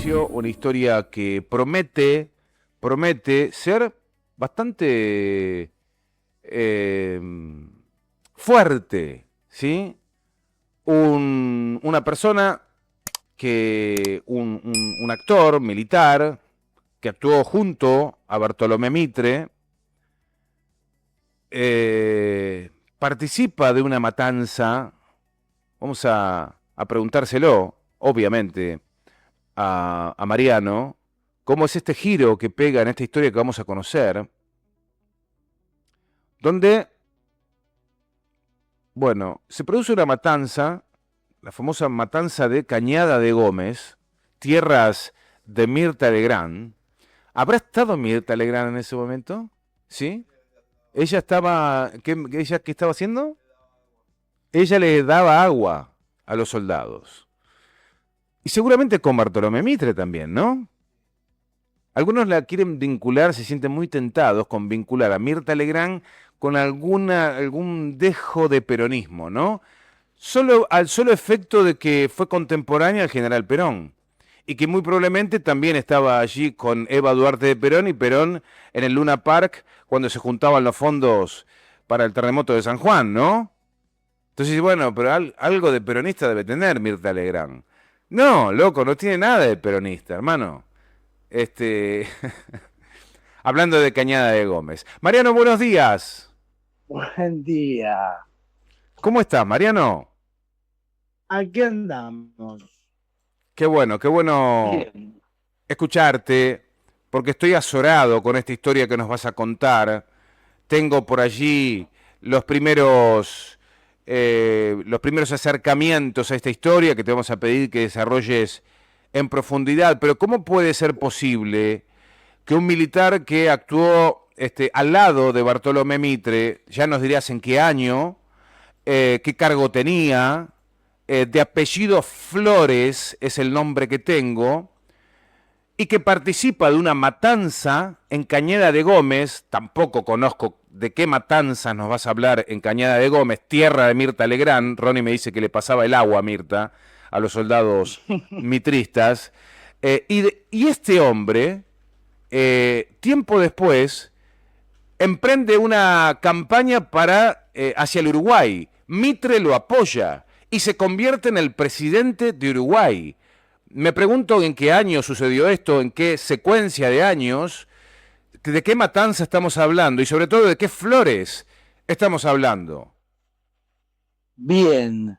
pareció una historia que promete ser bastante eh, fuerte, ¿sí? Una persona un actor militar que actuó junto a Bartolomé Mitre, participa de una matanza. Vamos a preguntárselo, obviamente, a Mariano, cómo es este giro que pega en esta historia que vamos a conocer, donde, bueno, se produce una matanza, la famosa matanza de Cañada de Gómez, tierras de Mirta Legrand. ¿Habrá estado Mirta Legrand en ese momento? ¿Sí? Ella estaba, ella qué estaba haciendo? Ella le daba agua a los soldados. Y seguramente con Bartolomé Mitre también, ¿no? Algunos la quieren vincular, se sienten muy tentados con vincular a Mirta Legrand con algún dejo de peronismo, ¿no? Al solo efecto de que fue contemporánea al general Perón. Y que muy probablemente también estaba allí con Eva Duarte de Perón y Perón en el Luna Park cuando se juntaban los fondos para el terremoto de San Juan, ¿no? Entonces, bueno, pero algo de peronista debe tener Mirta Legrand. No, loco, no tiene nada de peronista, hermano. Este, hablando de Cañada de Gómez. Mariano, buenos días. Buen día. ¿Cómo estás, Mariano? Aquí andamos. Qué bueno Bien. escucharte, porque estoy azorado con esta historia que nos vas a contar. Tengo por allí los primeros acercamientos a esta historia que te vamos a pedir que desarrolles en profundidad. Pero ¿cómo puede ser posible que un militar que actuó al lado de Bartolomé Mitre, ya nos dirás en qué año, qué cargo tenía, de apellido Flores es el nombre que tengo, y que participa de una matanza en Cañada de Gómez, tampoco conozco de qué matanza nos vas a hablar en Cañada de Gómez, tierra de Mirta Legrand, Ronnie me dice que le pasaba el agua a Mirta, a los soldados mitristas, y este hombre, tiempo después, emprende una campaña hacia el Uruguay. Mitre lo apoya y se convierte en el presidente de Uruguay. Me pregunto en qué año sucedió esto, en qué secuencia de años, de qué matanza estamos hablando y sobre todo de qué Flores estamos hablando. Bien.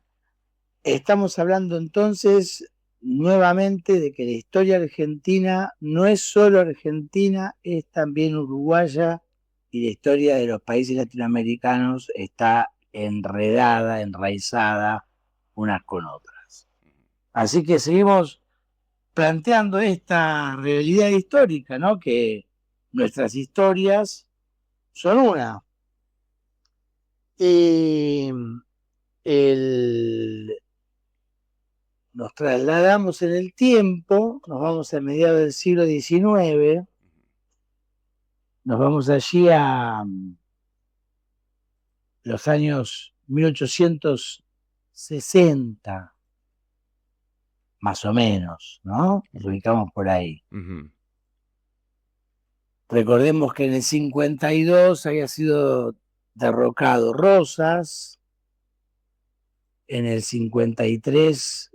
Estamos hablando entonces nuevamente de que la historia argentina no es solo argentina, es también uruguaya y la historia de los países latinoamericanos está enredada, enraizada unas con otras. Así que seguimos planteando esta realidad histórica, ¿no? Que nuestras historias son una. Y el, nos trasladamos en el tiempo, nos vamos a mediados del siglo XIX, nos vamos allí a los años 1860, más o menos, ¿no? Nos ubicamos por ahí. Ujú. Recordemos que en el 52 había sido derrocado Rosas, en el 53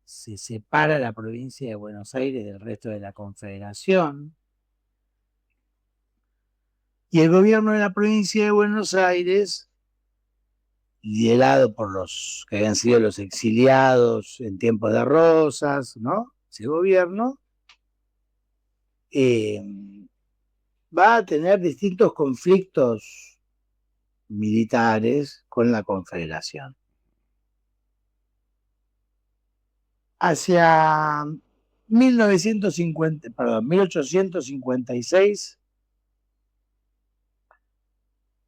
se separa la provincia de Buenos Aires del resto de la Confederación, y el gobierno de la provincia de Buenos Aires, liderado por los que habían sido los exiliados en tiempos de Rosas, ¿no? Ese gobierno eh, va a tener distintos conflictos militares con la Confederación. Hacia 1856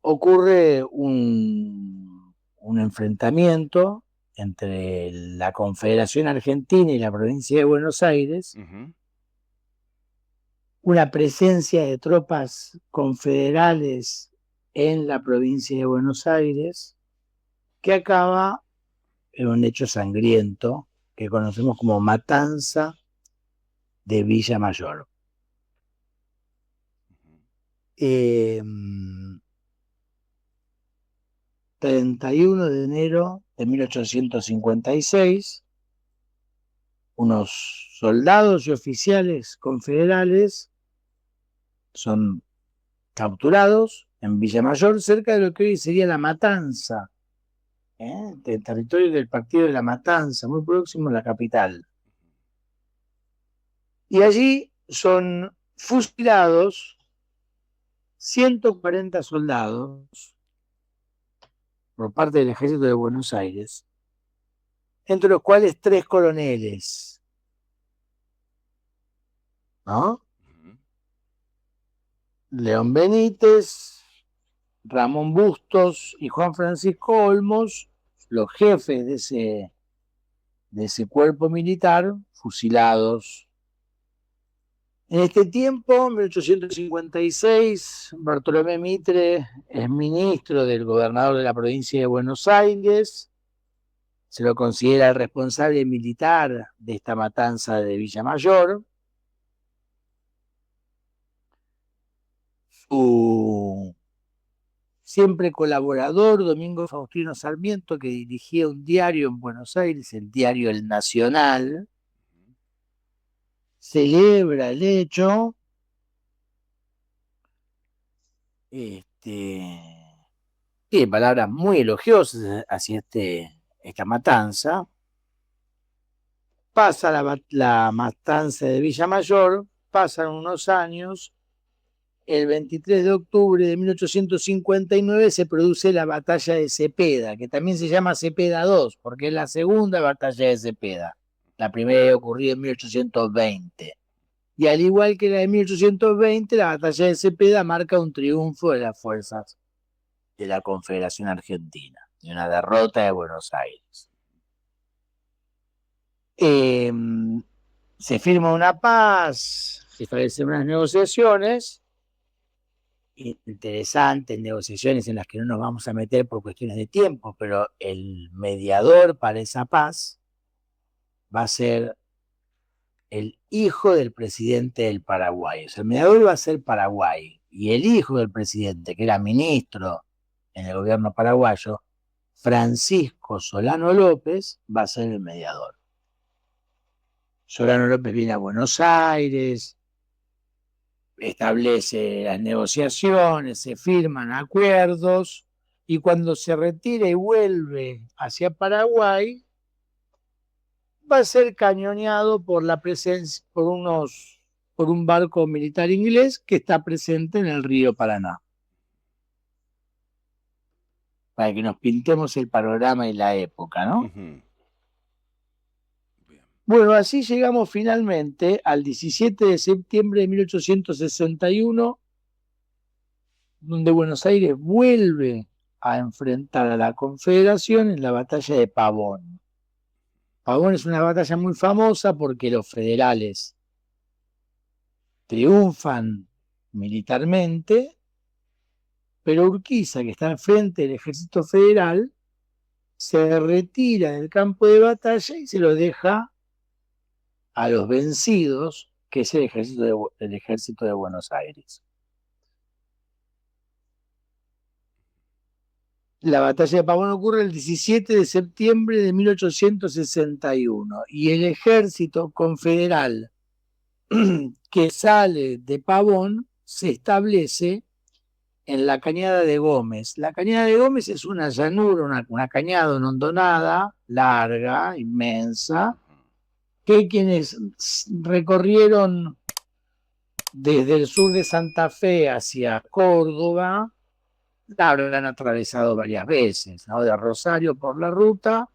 ocurre un enfrentamiento entre la Confederación Argentina y la provincia de Buenos Aires, Ujú. una presencia de tropas confederales en la provincia de Buenos Aires, que acaba en un hecho sangriento que conocemos como matanza de Villa Mayor. 31 de enero de 1856, unos soldados y oficiales confederales son capturados en Villa Mayor, cerca de lo que hoy sería La Matanza, del territorio del partido de La Matanza, muy próximo a la capital. Y allí son fusilados 140 soldados por parte del ejército de Buenos Aires, entre los cuales 3 coroneles, ¿no? León Benítez, Ramón Bustos y Juan Francisco Olmos, los jefes de ese cuerpo militar, fusilados. En este tiempo, en 1856, Bartolomé Mitre es ministro del gobernador de la provincia de Buenos Aires, se lo considera el responsable militar de esta matanza de Villa Mayor. Su siempre colaborador, Domingo Faustino Sarmiento, que dirigía un diario en Buenos Aires, el diario El Nacional, celebra el hecho, tiene palabras muy elogiosas hacia esta matanza. Pasa la matanza de Villa Mayor, pasan unos años. El 23 de octubre de 1859 se produce la batalla de Cepeda, que también se llama Cepeda II, porque es la segunda batalla de Cepeda. La primera había ocurrido en 1820. Y al igual que la de 1820, la batalla de Cepeda marca un triunfo de las fuerzas de la Confederación Argentina, y una derrota de Buenos Aires. Se firma una paz, se establecen unas negociaciones interesantes, negociaciones en las que no nos vamos a meter por cuestiones de tiempo, pero el mediador para esa paz va a ser el hijo del presidente del Paraguay. O sea, el mediador va a ser Paraguay, y el hijo del presidente, que era ministro en el gobierno paraguayo, Francisco Solano López, va a ser el mediador. Solano López viene a Buenos Aires, establece las negociaciones, se firman acuerdos, y cuando se retira y vuelve hacia Paraguay, va a ser cañoneado por la presencia, por un barco militar inglés que está presente en el río Paraná. Para que nos pintemos el panorama y la época, ¿no? Bueno, así llegamos finalmente al 17 de septiembre de 1861, donde Buenos Aires vuelve a enfrentar a la Confederación en la batalla de Pavón. Pavón es una batalla muy famosa porque los federales triunfan militarmente, pero Urquiza, que está al frente del ejército federal, se retira del campo de batalla y se lo deja a los vencidos, que es el ejército de Buenos Aires. La batalla de Pavón ocurre el 17 de septiembre de 1861 y el ejército confederal que sale de Pavón se establece en la Cañada de Gómez. La Cañada de Gómez es una llanura, una cañada, una hondonada larga, inmensa, que quienes recorrieron desde el sur de Santa Fe hacia Córdoba la habrán atravesado varias veces, ¿no? De Rosario por la ruta,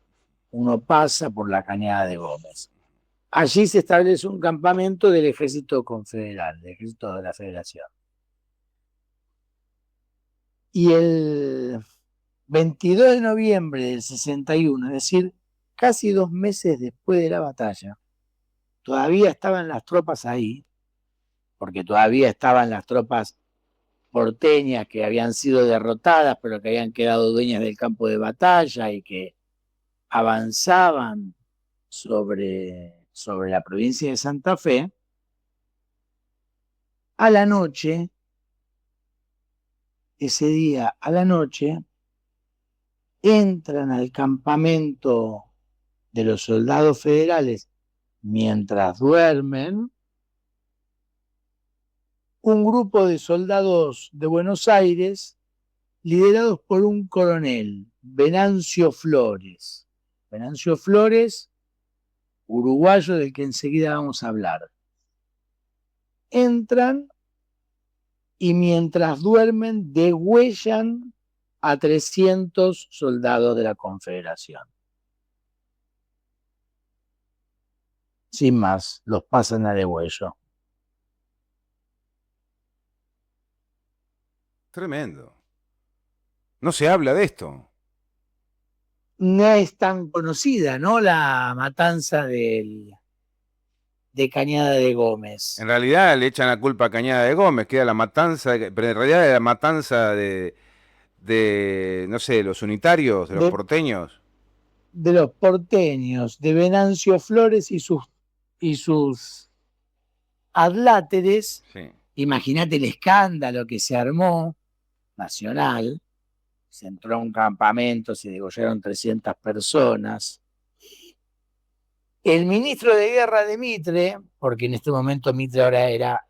uno pasa por la Cañada de Gómez. Allí se establece un campamento del ejército confederal, del ejército de la Federación. Y el 22 de noviembre del 61, es decir, casi 2 meses después de la batalla, todavía estaban las tropas ahí, porque todavía estaban las tropas porteñas que habían sido derrotadas, pero que habían quedado dueñas del campo de batalla y que avanzaban sobre la provincia de Santa Fe. A la noche, ese día a la noche, entran al campamento de los soldados federales mientras duermen un grupo de soldados de Buenos Aires liderados por un coronel, Venancio Flores. Venancio Flores, uruguayo del que enseguida vamos a hablar. Entran y mientras duermen degüellan a 300 soldados de la Confederación. Sin más, los pasan a degüello. Tremendo. No se habla de esto. No es tan conocida, ¿no? La matanza de Cañada de Gómez. En realidad le echan la culpa a Cañada de Gómez, que era la matanza, pero en realidad era la matanza de no sé, los unitarios, de los porteños. De los porteños, de Venancio Flores y sus adláteres. Sí. Imagínate el escándalo que se armó nacional. Se entró a un campamento, se degollaron 300 personas. El ministro de Guerra de Mitre, porque en este momento Mitre ahora era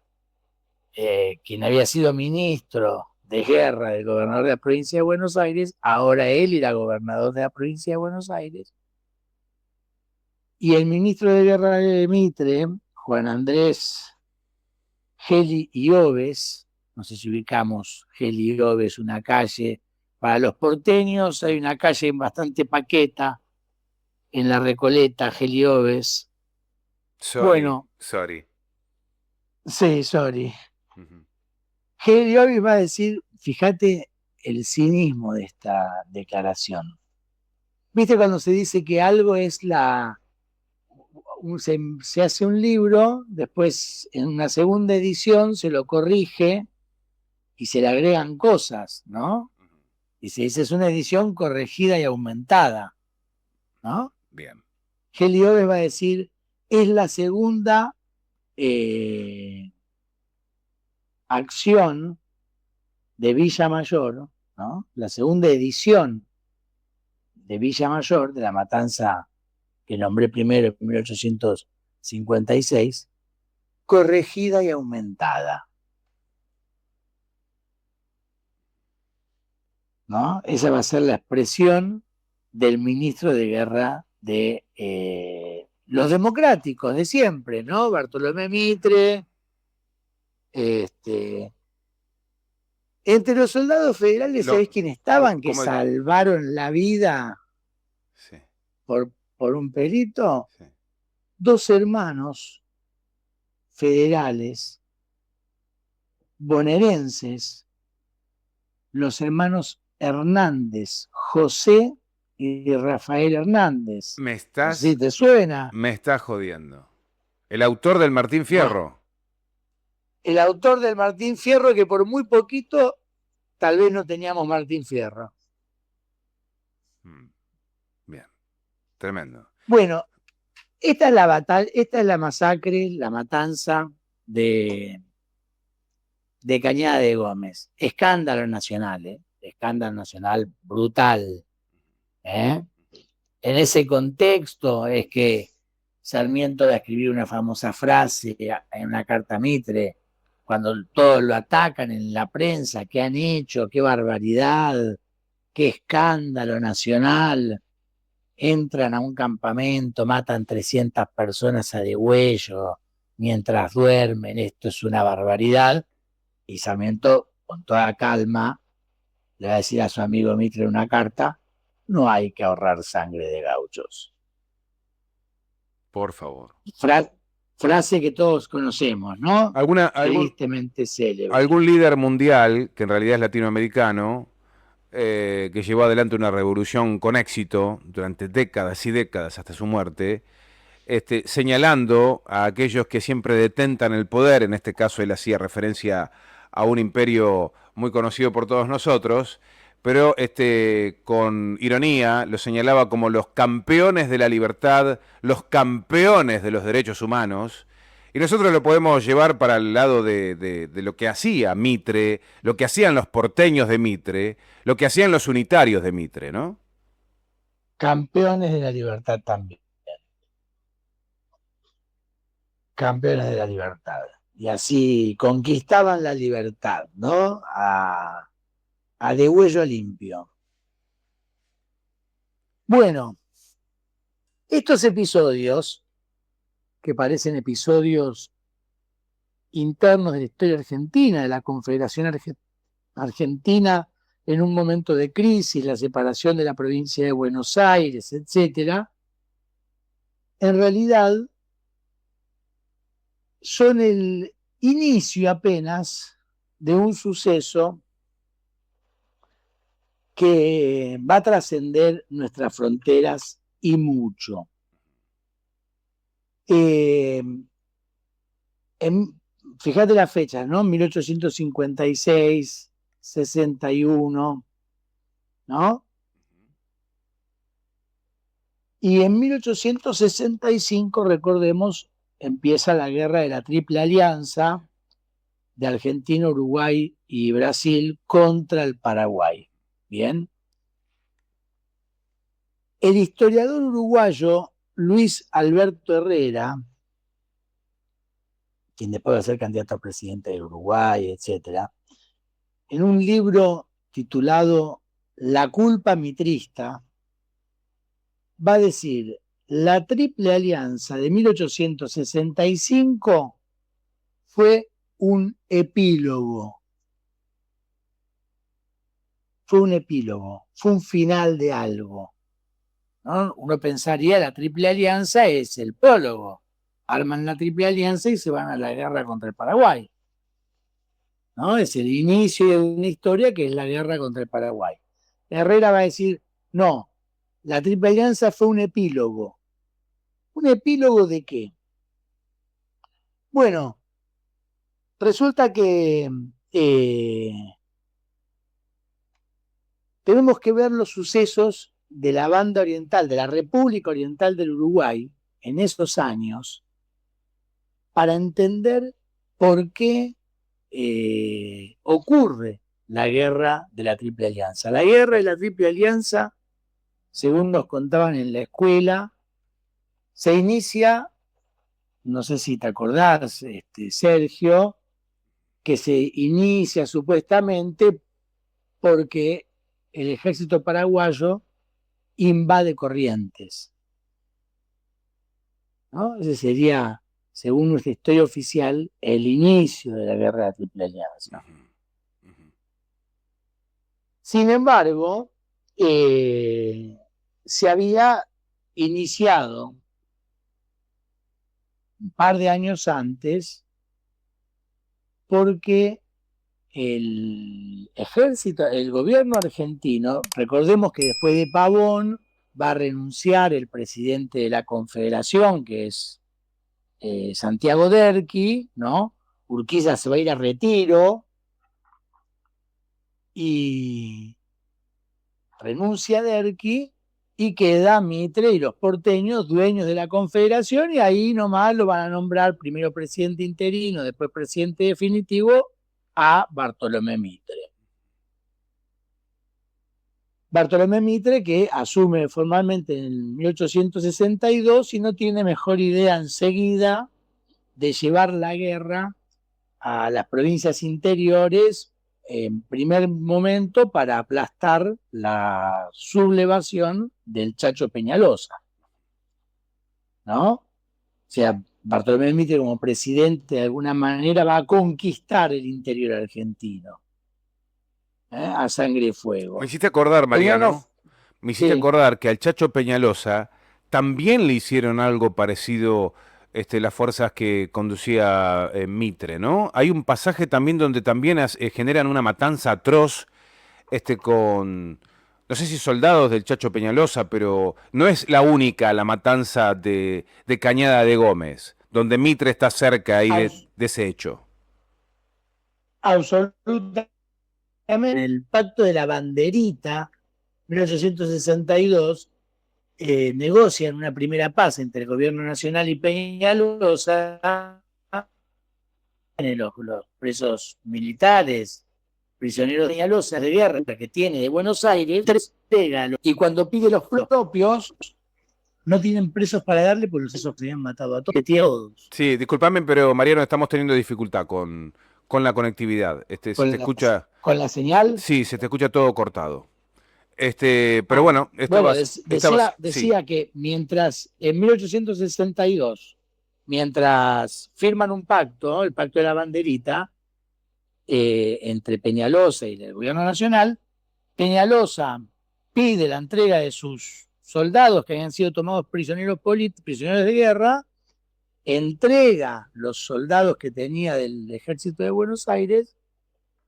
quien había sido ministro de Guerra del gobernador de la provincia de Buenos Aires, ahora él era gobernador de la provincia de Buenos Aires. Y el ministro de Guerra de Mitre, Juan Andrés Geli y Oves, no sé si ubicamos Geli y Oves, una calle para los porteños, hay una calle bastante paqueta en la Recoleta, Geli y Oves. Sorry. Sí, sorry. Geli y Oves va a decir, fíjate el cinismo de esta declaración. ¿Viste cuando se dice que algo es se hace un libro, después en una segunda edición se lo corrige y se le agregan cosas, ¿no? Y se dice es una edición corregida y aumentada, ¿no? Bien. Geli Oves va a decir, es la segunda acción de Villa Mayor, ¿no? La segunda edición de Villa Mayor, de la matanza que nombré primero en 1856, corregida y aumentada. ¿No? Esa va a ser la expresión del ministro de Guerra de los democráticos de siempre, ¿no? Bartolomé Mitre. Entre los soldados federales, ¿sabés quiénes estaban que salvaron la vida sí. por un perito? Sí. 2 hermanos federales bonaerenses, los hermanos Hernández, José y Rafael Hernández. ¿Sí te suena? Me estás jodiendo. El autor del Martín Fierro. Bueno, el autor del Martín Fierro, que por muy poquito tal vez no teníamos Martín Fierro. Bien, tremendo. Bueno, esta es la batalla, esta es la masacre, la matanza de Cañada de Gómez. Escándalo nacional, escándalo nacional brutal. En ese contexto es que Sarmiento va a escribir una famosa frase en una carta a Mitre, cuando todos lo atacan en la prensa, ¿qué han hecho? ¿Qué barbaridad? ¿Qué escándalo nacional? Entran a un campamento, matan 300 personas a degüello mientras duermen, esto es una barbaridad. Y Sarmiento, con toda calma, le va a decir a su amigo Mitre en una carta, no hay que ahorrar sangre de gauchos. Por favor. Frase que todos conocemos, ¿no? Tristemente célebre. Algún líder mundial, que en realidad es latinoamericano, que llevó adelante una revolución con éxito durante décadas y décadas hasta su muerte, señalando a aquellos que siempre detentan el poder, en este caso él hacía referencia a un imperio muy conocido por todos nosotros, pero con ironía lo señalaba como los campeones de la libertad, los campeones de los derechos humanos, Y nosotros lo podemos llevar para el lado de lo que hacía Mitre, lo que hacían los porteños de Mitre, lo que hacían los unitarios de Mitre, ¿no? Campeones de la libertad también, campeones de la libertad. Y así conquistaban la libertad, ¿no? A degüello limpio. Bueno, estos episodios, que parecen episodios internos de la historia argentina, de la Confederación Argentina en un momento de crisis, la separación de la provincia de Buenos Aires, etcétera, en realidad son el inicio apenas de un suceso que va a trascender nuestras fronteras y mucho. Fíjate las fechas, ¿no? 1856, 61, ¿no? Y en 1865, recordemos, empieza la guerra de la Triple Alianza de Argentina, Uruguay y Brasil contra el Paraguay. Bien. El historiador uruguayo Luis Alberto Herrera, quien después va a ser candidato a presidente de Uruguay, etcétera, en un libro titulado La culpa mitrista, va a decir: la Triple Alianza de 1865 fue un epílogo. Fue un epílogo, fue un final de algo, ¿no? Uno pensaría la Triple Alianza es el prólogo. Arman la Triple Alianza y se van a la guerra contra el Paraguay, ¿no? Es el inicio de una historia que es la guerra contra el Paraguay. Herrera va a decir: no, la Triple Alianza fue un epílogo. ¿Un epílogo de qué? Bueno, resulta que tenemos que ver los sucesos de la banda oriental, de la República Oriental del Uruguay, en esos años, para entender por qué ocurre la guerra de la Triple Alianza. La guerra de la Triple Alianza, según nos contaban en la escuela, se inicia, no sé si te acordás, Sergio, que se inicia supuestamente porque el ejército paraguayo invade Corrientes, ¿no? Ese sería, según nuestra historia oficial, el inicio de la guerra de la Triple Alianza. Sin embargo, se había iniciado un par de años antes porque el ejército, el gobierno argentino, recordemos que después de Pavón va a renunciar el presidente de la Confederación, que es Santiago Derqui, ¿no? Urquiza se va a ir a retiro y renuncia Derqui y queda Mitre y los porteños dueños de la Confederación, y ahí nomás lo van a nombrar primero presidente interino, después presidente definitivo a Bartolomé Mitre. Bartolomé Mitre, que asume formalmente en 1862 y no tiene mejor idea enseguida de llevar la guerra a las provincias interiores en primer momento para aplastar la sublevación del Chacho Peñalosa, ¿no? O sea, Bartolomé Mitre como presidente de alguna manera va a conquistar el interior argentino, a sangre y fuego. Me hiciste acordar, Mariano, me hiciste Sí. acordar que al Chacho Peñalosa también le hicieron algo parecido las fuerzas que conducía Mitre, ¿no? Hay un pasaje también donde también generan una matanza atroz con, no sé si soldados del Chacho Peñalosa, pero no es la única la matanza de Cañada de Gómez, donde Mitre está cerca ahí de ese hecho. Absolutamente. El Pacto de la Banderita, 1862, negocian una primera paz entre el gobierno nacional y Peñalosa, los presos militares, prisioneros de Peñalosa de guerra que tiene de Buenos Aires, y cuando pide los propios, no tienen presos para darle porque los presos que habían matado a todos. Sí, discúlpame, pero Mariano, estamos teniendo dificultad con la conectividad. Se te escucha, con la señal. sí, se te escucha todo cortado. Pero bueno, Decía que mientras en 1862, mientras firman un pacto, ¿no? El pacto de la banderita, entre Peñalosa y el gobierno nacional, Peñalosa pide la entrega de sus soldados que habían sido tomados prisioneros de guerra, entrega los soldados que tenía del ejército de Buenos Aires,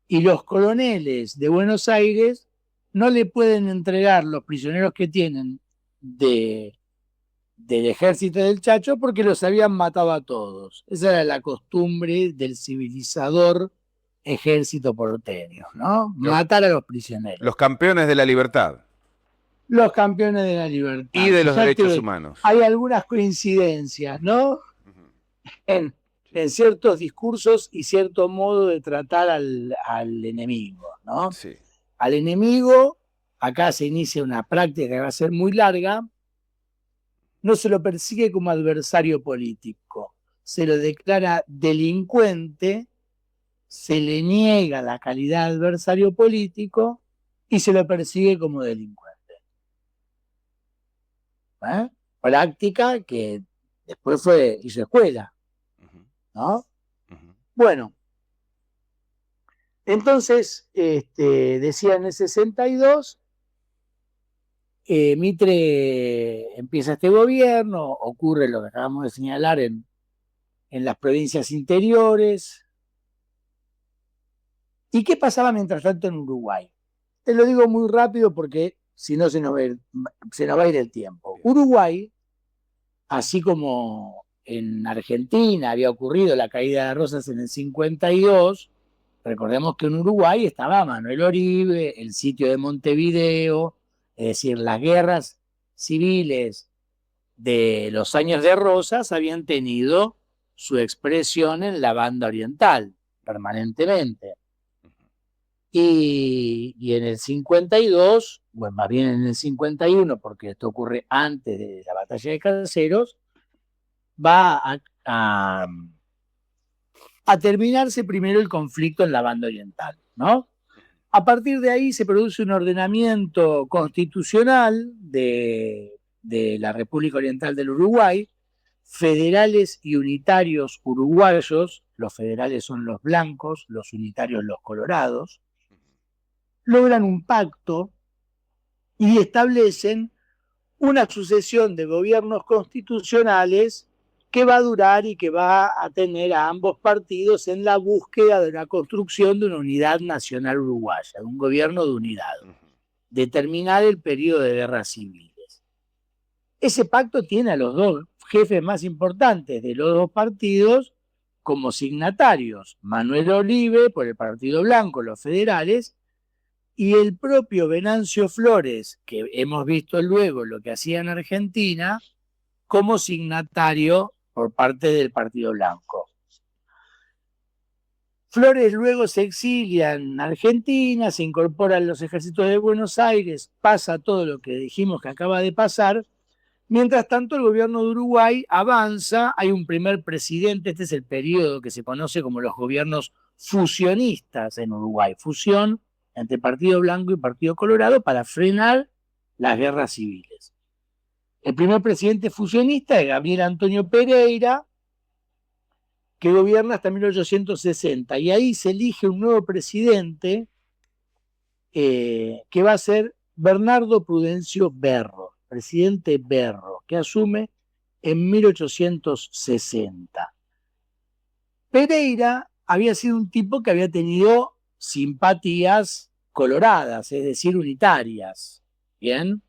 y los coroneles de Buenos Aires no le pueden entregar los prisioneros que tienen del ejército del Chacho porque los habían matado a todos. Esa era la costumbre del civilizador ejército porteño, ¿no? Matar a los prisioneros. Los campeones de la libertad. Los campeones de la libertad. Y de los derechos humanos. Hay algunas coincidencias, ¿no? En ciertos discursos y cierto modo de tratar al enemigo, ¿no? Sí. Al enemigo, acá se inicia una práctica que va a ser muy larga, no se lo persigue como adversario político, se lo declara delincuente, se le niega la calidad de adversario político y se lo persigue como delincuente. Práctica que después hizo escuela, ¿no? Bueno, entonces, decía en el 62, Mitre empieza este gobierno, ocurre lo que acabamos de señalar en las provincias interiores. ¿Y qué pasaba mientras tanto en Uruguay? Te lo digo muy rápido porque si no se nos va a ir el tiempo. Uruguay, así como en Argentina había ocurrido la caída de Rosas en el 52, recordemos que en Uruguay estaba Manuel Oribe, el sitio de Montevideo, es decir, las guerras civiles de los años de Rosas habían tenido su expresión en la banda oriental, permanentemente. Y en el 52, bueno, más bien en el 51, porque esto ocurre antes de la batalla de Caseros, va a terminarse primero el conflicto en la banda oriental, ¿no? A partir de ahí se produce un ordenamiento constitucional de la República Oriental del Uruguay, federales y unitarios uruguayos, los federales son los blancos, los unitarios los colorados, logran un pacto y establecen una sucesión de gobiernos constitucionales que va a durar y que va a tener a ambos partidos en la búsqueda de la construcción de una unidad nacional uruguaya, de un gobierno de unidad, de terminar el periodo de guerras civiles. Ese pacto tiene a los dos jefes más importantes de los dos partidos como signatarios, Manuel Oribe por el Partido Blanco, los federales, y el propio Venancio Flores, que hemos visto luego lo que hacía en Argentina, como signatario por parte del Partido Blanco. Flores luego se exilia en Argentina, se incorpora a los ejércitos de Buenos Aires, pasa todo lo que dijimos que acaba de pasar. Mientras tanto, el gobierno de Uruguay avanza, hay un primer presidente, este es el periodo que se conoce como los gobiernos fusionistas en Uruguay, fusión entre Partido Blanco y Partido Colorado para frenar las guerras civiles. El primer presidente fusionista es Gabriel Antonio Pereira, que gobierna hasta 1860, y ahí se elige un nuevo presidente que va a ser Bernardo Prudencio Berro, presidente Berro, que asume en 1860. Pereira había sido un tipo que había tenido simpatías coloradas, es decir, unitarias, ¿bien?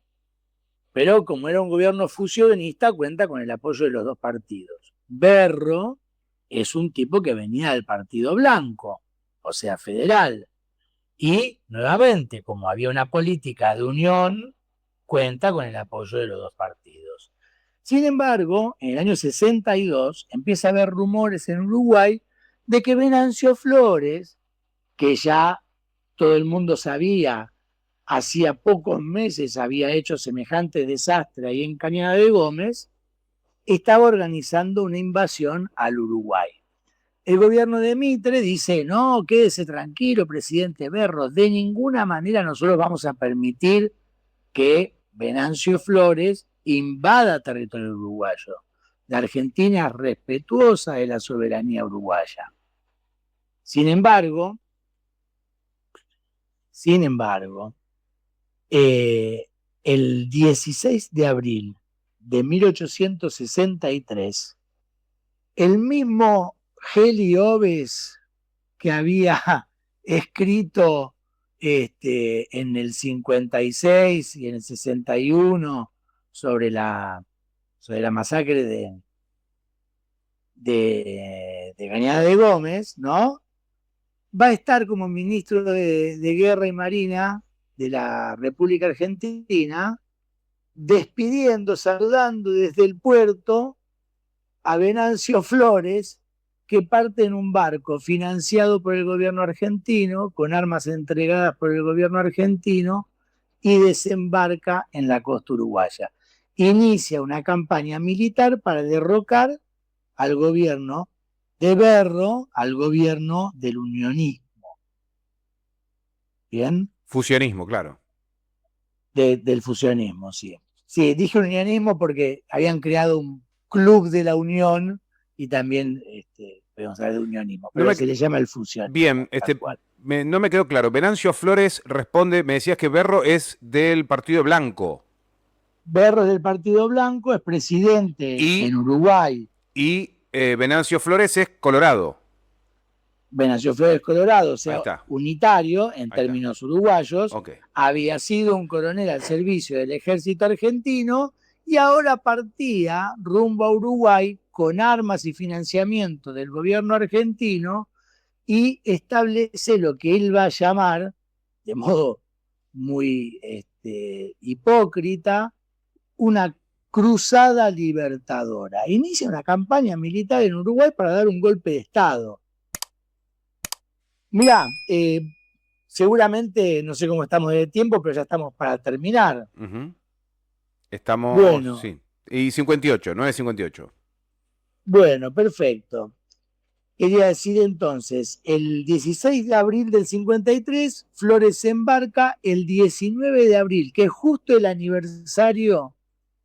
Pero como era un gobierno fusionista, cuenta con el apoyo de los dos partidos. Berro es un tipo que venía del Partido Blanco, o sea, federal. Y, nuevamente, como había una política de unión, cuenta con el apoyo de los dos partidos. Sin embargo, en el año 62 empieza a haber rumores en Uruguay de que Venancio Flores, que ya todo el mundo sabía, hacía pocos meses había hecho semejante desastre ahí en Cañada de Gómez, estaba organizando una invasión al Uruguay. El gobierno de Mitre dice, no, quédese tranquilo, presidente Berro, de ninguna manera nosotros vamos a permitir que Venancio Flores invada territorio uruguayo. La Argentina es respetuosa de la soberanía uruguaya. Sin embargo, el 16 de abril de 1863, el mismo Heli Oves que había escrito en el 56 y en el 61 sobre la masacre de Cañada de Gómez, ¿no? Va a estar como ministro de Guerra y Marina de la República Argentina, despidiendo, saludando desde el puerto a Venancio Flores, que parte en un barco financiado por el gobierno argentino, con armas entregadas por el gobierno argentino, y desembarca en la costa uruguaya. Inicia una campaña militar para derrocar al gobierno de Berro, al gobierno del unionismo. ¿Bien? Fusionismo, claro. Del fusionismo, sí. Sí, dije unionismo porque habían creado un club de la unión y también podemos hablar de unionismo, No pero me, se le llama el fusionismo, bien, tal cual. no me quedó claro. Venancio Flores responde, me decías que Berro es del Partido Blanco. Berro es del Partido Blanco, es presidente en Y, Uruguay. Venancio Flores es Colorado. Venancio Flores Colorado, o Ahí sea, está, unitario en ahí está. términos uruguayos, Ok. había sido un coronel al servicio del ejército argentino y ahora partía rumbo a Uruguay con armas y financiamiento del gobierno argentino y establece lo que él va a llamar, de modo muy hipócrita, una cruzada libertadora. Inicia una campaña militar en Uruguay para dar un golpe de Estado. Mirá, seguramente, no sé cómo estamos de tiempo, pero ya estamos para terminar. Estamos, Bueno, sí. Y 58, 9:58. bueno, perfecto. Quería decir entonces, el 16 de abril del 53, Flores se embarca el 19 de abril, que es justo el aniversario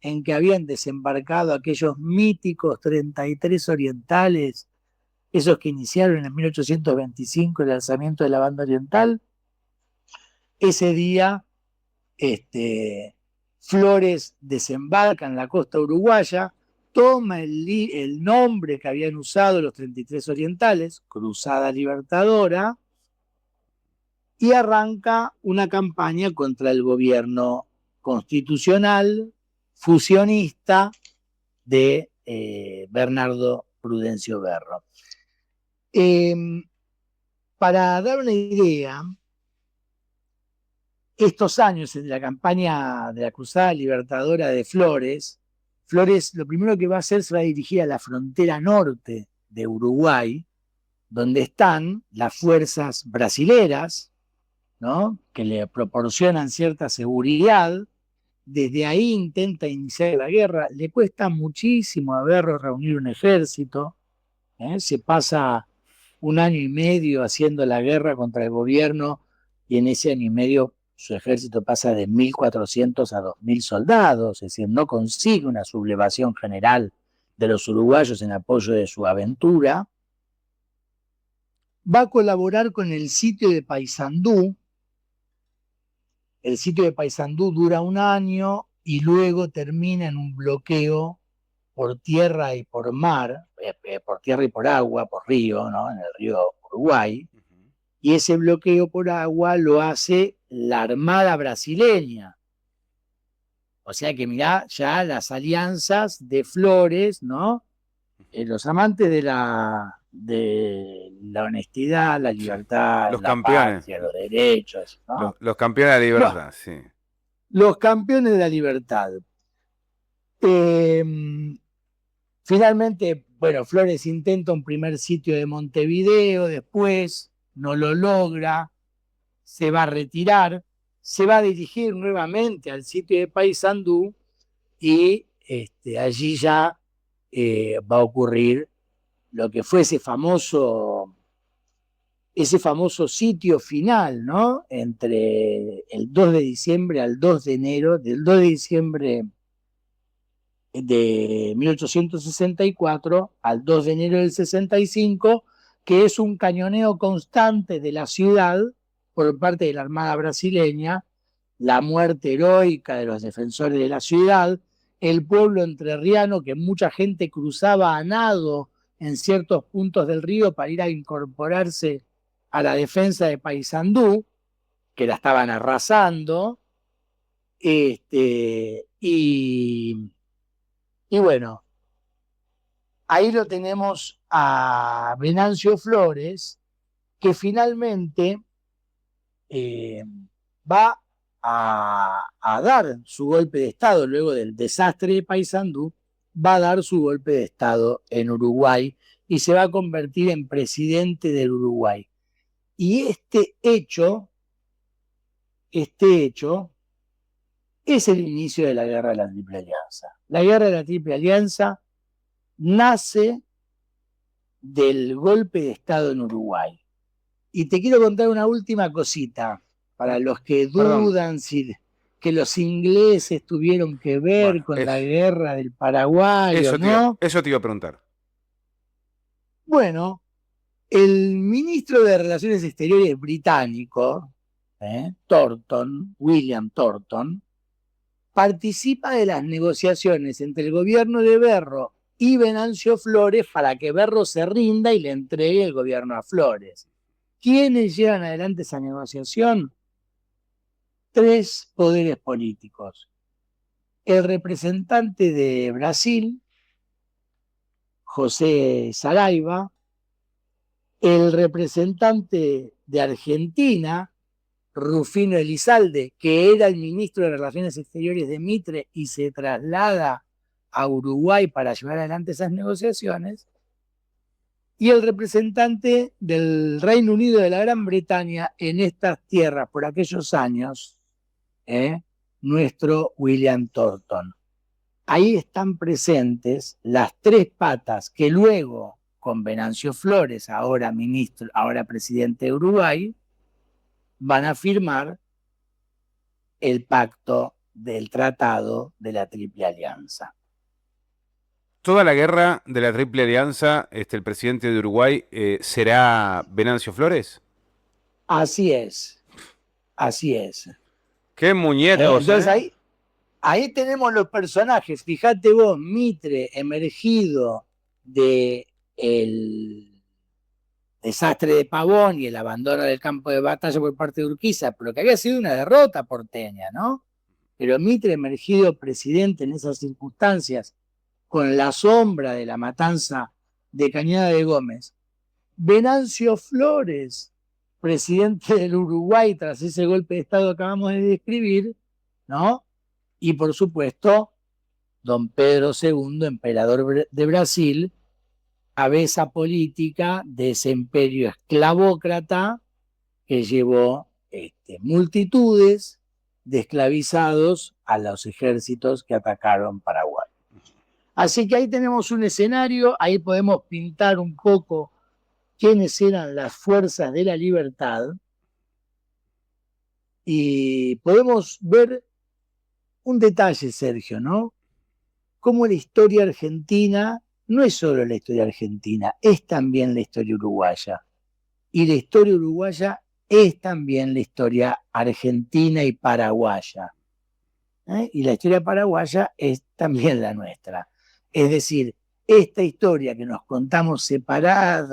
en que habían desembarcado aquellos míticos 33 orientales, esos que iniciaron en 1825 el alzamiento de la banda oriental. Ese día, Flores desembarca en la costa uruguaya, toma el nombre que habían usado los 33 orientales, Cruzada Libertadora, y arranca una campaña contra el gobierno constitucional, fusionista de Bernardo Prudencio Berro. Para dar una idea, estos años en la campaña de la Cruzada Libertadora de Flores, Flores lo primero que va a hacer se va a dirigir a la frontera norte de Uruguay, donde están las fuerzas brasileras, ¿no? Que le proporcionan cierta seguridad. Desde ahí intenta iniciar la guerra. Le cuesta muchísimo a Berro reunir un ejército. Se pasa un año y medio haciendo la guerra contra el gobierno y en ese año y medio su ejército pasa de 1.400 a 2.000 soldados, es decir, no consigue una sublevación general de los uruguayos en apoyo de su aventura. Va a colaborar con el sitio de Paysandú. El sitio de Paysandú dura un año y luego termina en un bloqueo por tierra y por mar, por tierra y por agua, por río, ¿no? En el río Uruguay. Y ese bloqueo por agua lo hace la Armada brasileña. O sea que mirá ya las alianzas de Flores, ¿no? Los amantes de la honestidad, la Sí. libertad, Los la campeones. patria, los derechos, ¿no? Los campeones de la Bueno, libertad, sí. los campeones de la libertad. Finalmente bueno, Flores intenta un primer sitio de Montevideo, después no lo logra, se va a retirar, se va a dirigir nuevamente al sitio de Paysandú y allí ya va a ocurrir lo que fue ese famoso sitio final, ¿no? Entre el 2 de diciembre al 2 de enero, del 2 de diciembre de 1864 al 2 de enero del 65, que es un cañoneo constante de la ciudad por parte de la Armada brasileña, la muerte heroica de los defensores de la ciudad, el pueblo entrerriano que mucha gente cruzaba a nado en ciertos puntos del río para ir a incorporarse a la defensa de Paysandú, que la estaban arrasando, y bueno, ahí lo tenemos a Venancio Flores, que finalmente eh, va a dar su golpe de Estado luego del desastre de Paysandú, va a dar su golpe de Estado en Uruguay y se va a convertir en presidente del Uruguay. Y este hecho es el inicio de la Guerra de la Triple Alianza. La Guerra de la Triple Alianza nace del golpe de Estado en Uruguay. Y te quiero contar una última cosita, para los que dudan si que los ingleses tuvieron que ver con la guerra del Paraguay o no. Eso te iba a preguntar. Bueno, el ministro de Relaciones Exteriores británico, William Thornton, participa de las negociaciones entre el gobierno de Berro y Venancio Flores para que Berro se rinda y le entregue el gobierno a Flores. ¿Quiénes llevan adelante esa negociación? 3 poderes políticos. El representante de Brasil, José Saraiva, el representante de Argentina, Rufino Elizalde, que era el ministro de Relaciones Exteriores de Mitre y se traslada a Uruguay para llevar adelante esas negociaciones, y el representante del Reino Unido de la Gran Bretaña en estas tierras por aquellos años, nuestro William Thornton. Ahí están presentes las 3 patas que luego, con Venancio Flores, ahora presidente de Uruguay, van a firmar el pacto del Tratado de la Triple Alianza. Toda la guerra de la Triple Alianza, el presidente de Uruguay, ¿será Venancio Flores? Así es, así es. ¡Qué muñecos! Entonces ahí tenemos los personajes. Fíjate vos, Mitre, emergido del desastre de Pavón y el abandono del campo de batalla por parte de Urquiza, pero que había sido una derrota porteña, ¿no? Pero Mitre, emergido presidente en esas circunstancias, con la sombra de la matanza de Cañada de Gómez. Venancio Flores, presidente del Uruguay tras ese golpe de Estado que acabamos de describir, ¿no? Y por supuesto, don Pedro II, emperador de Brasil, cabeza política de ese imperio esclavócrata que llevó multitudes de esclavizados a los ejércitos que atacaron Paraguay. Así que ahí tenemos un escenario, ahí podemos pintar un poco quiénes eran las fuerzas de la libertad y podemos ver un detalle, Sergio, ¿no? Cómo la historia argentina no es solo la historia argentina, es también la historia uruguaya. Y la historia uruguaya es también la historia argentina y paraguaya. Y la historia paraguaya es también la nuestra. Es decir, esta historia que nos contamos separadas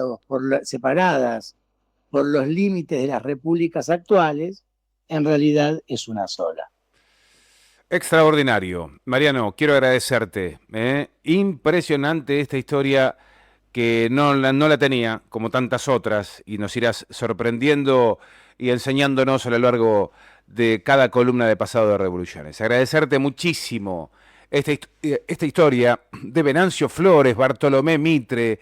por los límites de las repúblicas actuales, en realidad es una sola. Extraordinario. Mariano, quiero agradecerte. Impresionante esta historia que no la tenía, como tantas otras, y nos irás sorprendiendo y enseñándonos a lo largo de cada columna de Pasado de Revoluciones. Agradecerte muchísimo esta historia de Venancio Flores, Bartolomé Mitre,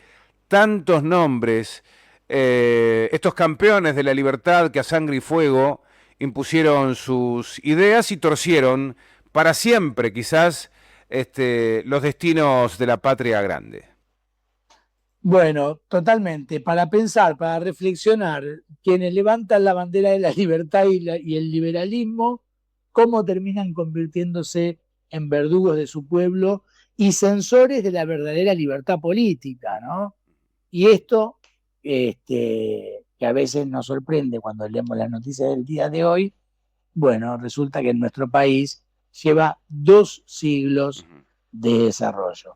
tantos nombres, estos campeones de la libertad que a sangre y fuego impusieron sus ideas y torcieron para siempre, quizás, los destinos de la patria grande. Bueno, totalmente. Para pensar, para reflexionar, quienes levantan la bandera de la libertad y el liberalismo, cómo terminan convirtiéndose en verdugos de su pueblo y censores de la verdadera libertad política, ¿no? Y esto, que a veces nos sorprende cuando leemos las noticias del día de hoy, bueno, resulta que en nuestro país lleva 2 siglos de desarrollo.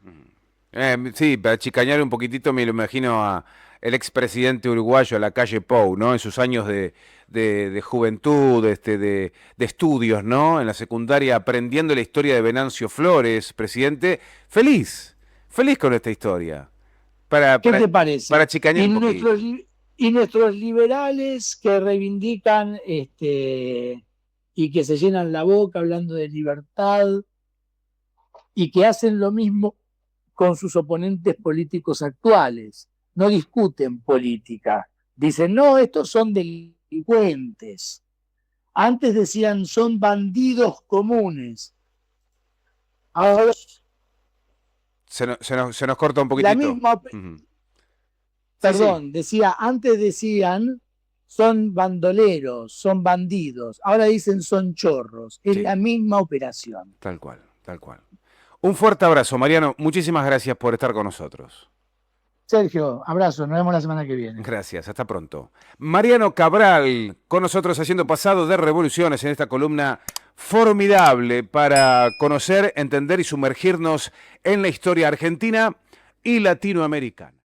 Sí, para chicañar un poquitito me lo imagino a el expresidente uruguayo a la calle Pou, ¿no? En sus años de juventud, de estudios, ¿no? En la secundaria, aprendiendo la historia de Venancio Flores, presidente, feliz con esta historia. Para, ¿Qué para, te parece? para chicañar un poquito. Y nuestros liberales que reivindican y que se llenan la boca hablando de libertad y que hacen lo mismo con sus oponentes políticos actuales. No discuten política. Dicen, no, estos son delincuentes. Antes decían, son bandidos comunes. Ahora, Se nos corta un la poquitito. misma, Ujú. Sí, sí, perdón, antes decían, son bandoleros, son bandidos. Ahora dicen, son chorros. Es sí, la misma operación. tal cual, tal cual. Un fuerte abrazo, Mariano. Muchísimas gracias por estar con nosotros. Sergio, abrazo, nos vemos la semana que viene. Gracias, hasta pronto. Mariano Cabral, con nosotros haciendo pasado de revoluciones en esta columna formidable para conocer, entender y sumergirnos en la historia argentina y latinoamericana.